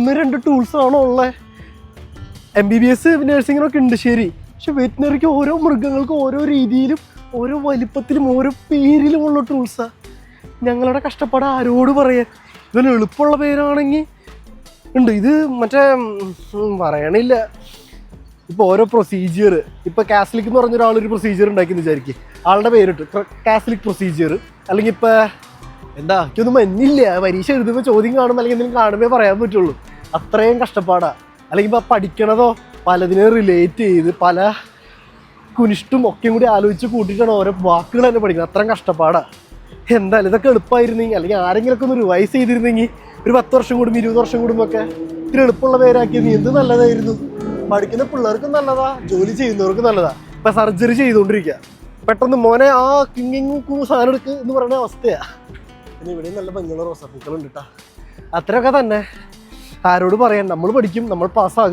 ഒന്ന് രണ്ട് ടൂൾസാണോ ഉള്ളത്. MBBS നഴ്സിങ്ങിനൊക്കെ ഉണ്ട് ശരി, പക്ഷെ വെറ്റിനറിക്ക് ഓരോ മൃഗങ്ങൾക്കും ഓരോ രീതിയിലും ഓരോ വലിപ്പത്തിലും ഓരോ പേരിലുമുള്ള ടൂൾസാണ്. ഞങ്ങളുടെ കഷ്ടപ്പാട് ആരോട് പറയാൻ. ഇതിന് എളുപ്പമുള്ള പേരാണെങ്കിൽ ഉണ്ട്, ഇത് മറ്റേ പറയണില്ല. ഇപ്പോൾ ഓരോ പ്രൊസീജിയർ, ഇപ്പോൾ കാസ്ലിക് എന്ന് പറഞ്ഞൊരാളൊരു പ്രൊസീജിയർ ഉണ്ടാക്കിയെന്ന് വിചാരിക്കും, ആളുടെ പേരിട്ട് കാസ്ലിക് പ്രൊസീജിയർ. അല്ലെങ്കിൽ ഇപ്പോൾ എന്താ എനിക്കൊന്നും മഞ്ഞില്ല, പരീക്ഷ എഴുതുമ്പോൾ ചോദ്യം കാണുമ്പോൾ അല്ലെങ്കിൽ എന്തെങ്കിലും കാണുമ്പോൾ പറയാൻ പറ്റുള്ളൂ. അത്രയും കഷ്ടപ്പാടാണ്. അല്ലെങ്കിൽ ഇപ്പോൾ പഠിക്കണതോ പലതിനെ റിലേറ്റ് ചെയ്ത് പല കുനിഷ്ടും ഒക്കെയും കൂടി ആലോചിച്ച് കൂട്ടിയിട്ടാണ് ഓരോ വാക്കുകൾ തന്നെ പഠിക്കുന്നത്. അത്രയും കഷ്ടപ്പാടാണ്. എന്തായാലും ഇതൊക്കെ എളുപ്പമായിരുന്നെങ്കിൽ, അല്ലെങ്കിൽ ആരെങ്കിലുമൊക്കെ ഒന്ന് റിവൈസ് ചെയ്തിരുന്നെങ്കിൽ ഒരു 10 വർഷം കൂടും 20 വർഷം കൂടുമ്പോഴൊക്കെ ഇത്തിരി എളുപ്പമുള്ള പേരാക്കിയത് എന്ത് നല്ലതായിരുന്നു. പഠിക്കുന്ന പിള്ളേർക്കും നല്ലതാ, ജോലി ചെയ്യുന്നവർക്കും നല്ലതാ. ഇപ്പം സർജറി ചെയ്തുകൊണ്ടിരിക്കുക, പെട്ടെന്ന് മോനെ ആ കിങ്ങിങ്ങും സാധനം എടുക്കുക എന്ന് പറയുന്ന അവസ്ഥയാണ്. പിന്നെ ഇവിടെയും നല്ല ഭംഗിയുള്ള റോസാപ്പൂക്കളുണ്ട് കേട്ടോ. അത്രയൊക്കെ തന്നെ. ആരോട് പറയാൻ, നമ്മൾ പഠിക്കും, നമ്മൾ പാസ്സാകും.